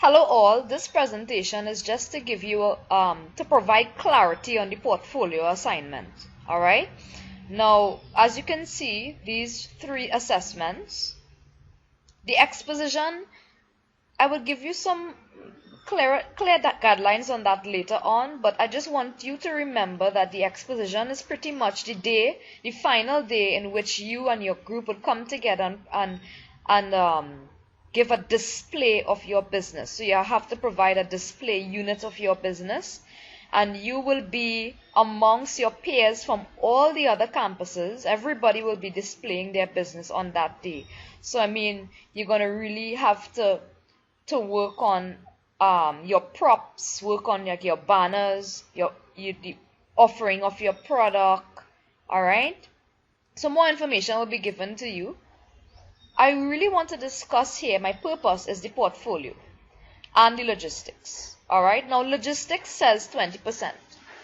Hello all, this presentation is just to give you, to provide clarity on the portfolio assignment. Alright, now as you can see, these three assessments, the exposition, I will give you some clear guidelines on that later on, but I just want you to remember that the exposition is pretty much the final day in which you and your group will come together and give a display of your business. So you have to provide a display unit of your business, and you will be amongst your peers from all the other campuses. Everybody will be displaying their business on that day. So I mean, you're going to really have to work on your props, work on like your banners, the offering of your product. Alright, so more information will be given to you. I really want to discuss here, my purpose is the portfolio and the logistics. Alright, now logistics says 20%.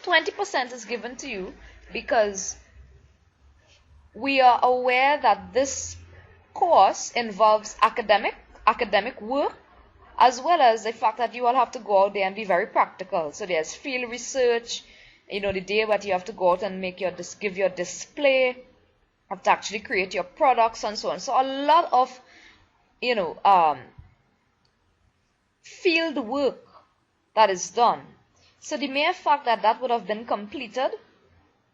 20% is given to you because we are aware that this course involves academic work, as well as the fact that you all have to go out there and be very practical. So there's field research, the day that you have to go out and give your display, have to actually create your products and so on. So a lot of, field work that is done. So the mere fact that that would have been completed,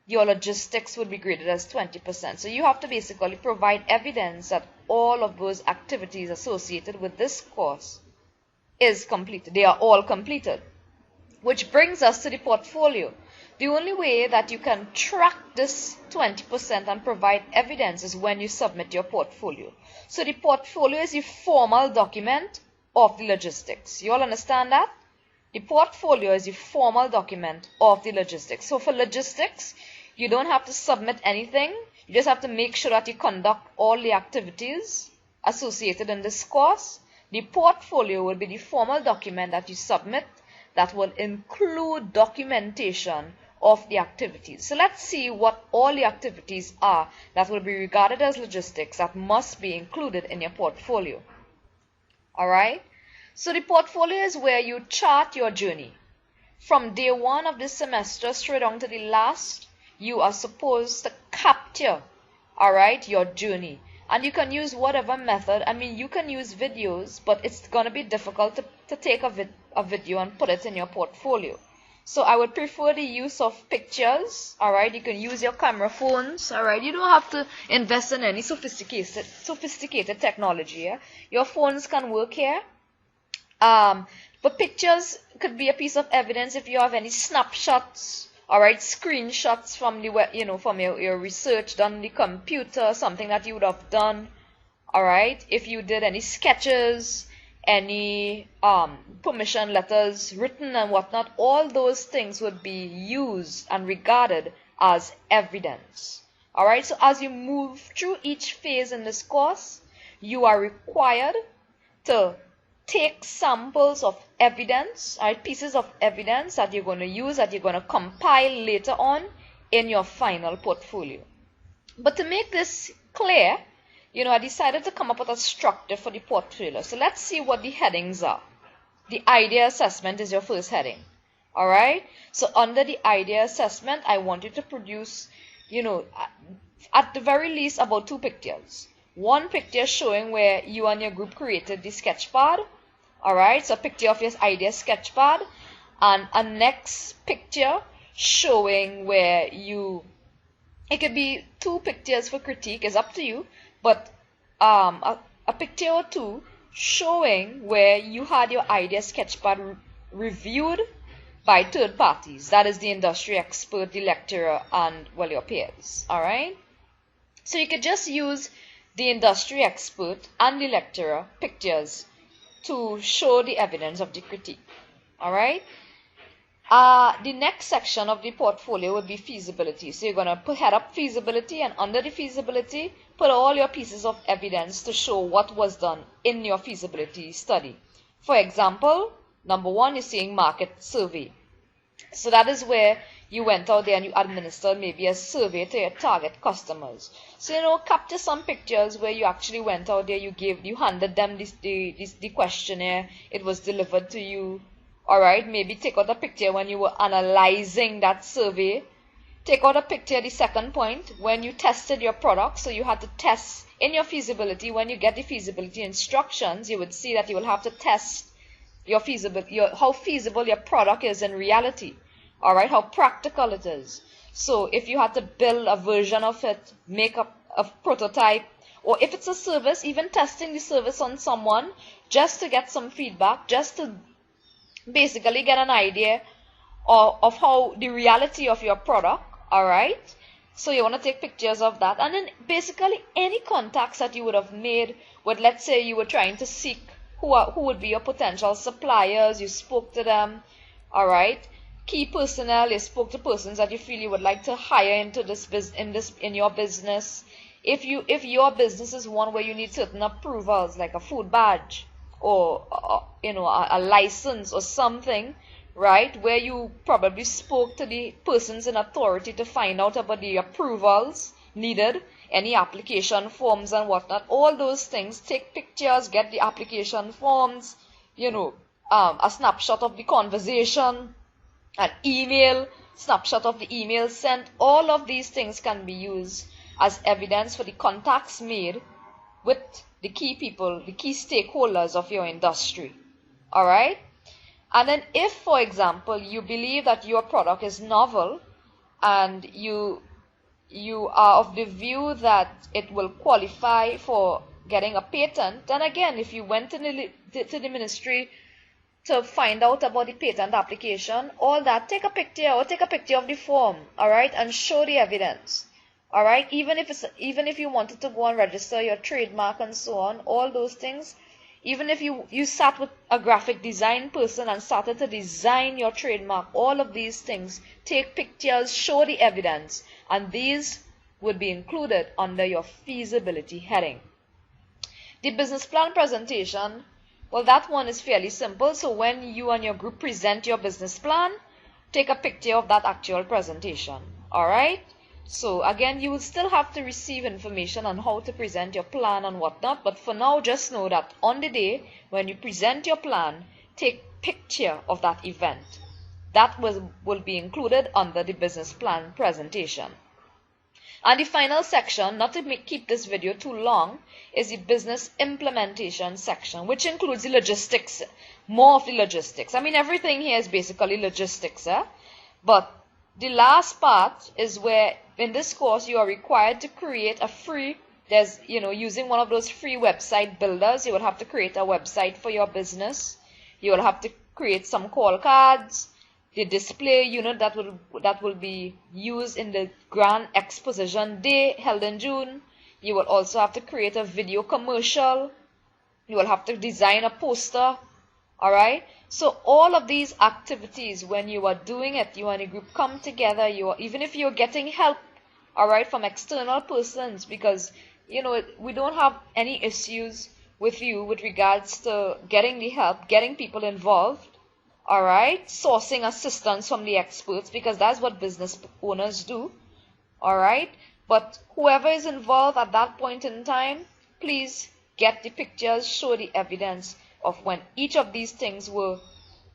your logistics would be graded as 20%. So you have to basically provide evidence that all of those activities associated with this course is completed. They are all completed. Which brings us to the portfolio. The only way that you can track this 20% and provide evidence is when you submit your portfolio. So the portfolio is the formal document of the logistics. You all understand that? The portfolio is the formal document of the logistics. So for logistics, you don't have to submit anything. You just have to make sure that you conduct all the activities associated in this course. The portfolio will be the formal document that you submit that will include documentation of the activities. So let's see what all the activities are that will be regarded as logistics that must be included in your portfolio. Alright, so the portfolio is where you chart your journey. From day one of this semester straight on to the last, you are supposed to capture, alright, your journey. And you can use whatever method. I mean, you can use videos, but it's going to be difficult to take a video and put it in your portfolio. So I would prefer the use of pictures. Alright, you can use your camera phones. Alright, you don't have to invest in any sophisticated technology. Yeah? Your phones can work here. But pictures could be a piece of evidence if you have any snapshots. Alright, screenshots from the from your research done on the computer, something that you would have done. Alright, if you did any sketches, any permission letters written and whatnot, all those things would be used and regarded as evidence. Alright, so as you move through each phase in this course, you are required to take samples of evidence, pieces of evidence that you're going to use, that you're going to compile later on in your final portfolio. But to make this clear, I decided to come up with a structure for the portfolio. So let's see what the headings are. The idea assessment is your first heading. Alright? So under the idea assessment, I want you to produce, at the very least about 2 pictures. One picture showing where you and your group created the sketchpad. Alright, so a picture of your idea sketchpad, and a next picture showing where it could be 2 pictures for critique, it's up to you, but a picture or 2 showing where you had your idea sketchpad reviewed by third parties, that is the industry expert, the lecturer, and well, your peers. Alright, so you could just use the industry expert and the lecturer pictures to show the evidence of the critique. Alright? The next section of the portfolio would be feasibility. So you're going to head up feasibility, and under the feasibility, put all your pieces of evidence to show what was done in your feasibility study. For example, number 1 is saying market survey. So that is where you went out there and you administered maybe a survey to your target customers. So, capture some pictures where you actually went out there, you handed them the questionnaire, it was delivered to you. Alright, maybe take out a picture when you were analyzing that survey. Take out a picture, the second point, when you tested your product. So you had to test in your feasibility. When you get the feasibility instructions, you would see that you will have to test how feasible your product is in reality. Alright, how practical it is. So if you had to build a version of it, make a prototype, or if it's a service, even testing the service on someone just to get some feedback, just to basically get an idea of how the reality of your product. Alright, so you want to take pictures of that, and then basically any contacts that you would have made with, let's say you were trying to seek who would be your potential suppliers, you spoke to them. Alright, key personnel, you spoke to persons that you feel you would like to hire into in your business. If your business is one where you need certain approvals, like a food badge or a license or something, right, where you probably spoke to the persons in authority to find out about the approvals needed, any application forms and whatnot, all those things. Take pictures, get the application forms, a snapshot of the conversation, an email, snapshot of the email sent. All of these things can be used as evidence for the contacts made with the key people, the key stakeholders of your industry. Alright? And then if, for example, you believe that your product is novel and you are of the view that it will qualify for getting a patent, then again, if you went to the ministry to find out about the patent application, all that, take a picture of the form, alright, and show the evidence. Alright, even if you wanted to go and register your trademark and so on, all those things. Even if you sat with a graphic design person and started to design your trademark, all of these things, take pictures, show the evidence, and these would be included under your feasibility heading. The business plan presentation, well, that one is fairly simple. So when you and your group present your business plan, take a picture of that actual presentation. Alright? So again, you will still have to receive information on how to present your plan and whatnot, but for now, just know that on the day when you present your plan, take picture of that event. That will be included under the business plan presentation. And the final section, not to keep this video too long, is the business implementation section, which includes the logistics, more of the logistics. I mean, everything here is basically logistics, but the last part is where in this course you are required to create a free, using one of those free website builders. You will have to create a website for your business. You will have to create some call cards, the display unit that will be used in the Grand Exposition Day held in June. You will also have to create a video commercial. You will have to design a poster. Alright, so all of these activities, when you are doing it, you and a group come together, even if you're getting help, alright, from external persons, because, we don't have any issues with you with regards to getting the help, getting people involved, alright, sourcing assistance from the experts, because that's what business owners do, alright, but whoever is involved at that point in time, please get the pictures, show the evidence of when each of these things were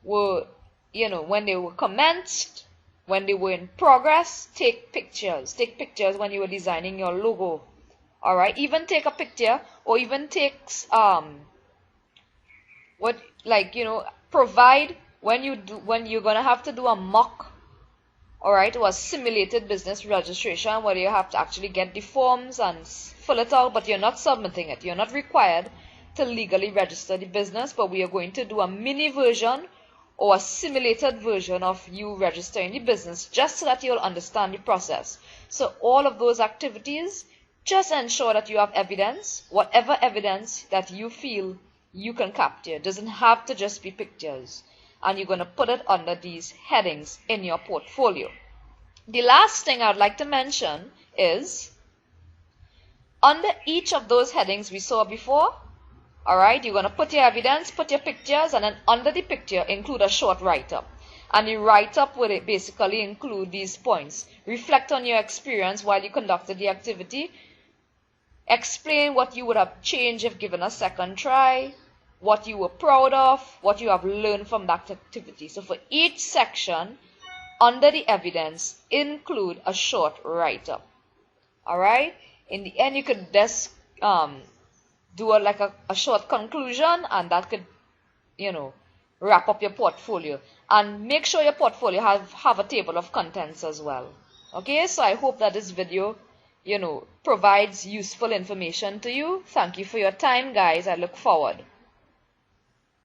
when they were commenced, when they were in progress. Take pictures. Take pictures when you were designing your logo. Alright, even take a picture, or even takes provide when you're gonna have to do a mock, alright, or a simulated business registration where you have to actually get the forms and fill it out, but you're not submitting it. You're not required to legally register the business, but we are going to do a mini version or a simulated version of you registering the business, just so that you'll understand the process. So all of those activities, just ensure that you have evidence, whatever evidence that you feel you can capture. It doesn't have to just be pictures. And you're going to put it under these headings in your portfolio. The last thing I'd like to mention is, under each of those headings we saw before, alright, you're going to put your evidence, put your pictures, and then under the picture include a short write-up. And the write-up would basically include these points. Reflect on your experience while you conducted the activity. Explain what you would have changed if given a second try, what you were proud of, what you have learned from that activity. So for each section, under the evidence, include a short write-up. Alright? In the end, you could just do a short conclusion, and that could, wrap up your portfolio. And make sure your portfolio have a table of contents as well. Okay, so I hope that this video, provides useful information to you. Thank you for your time, guys. I look forward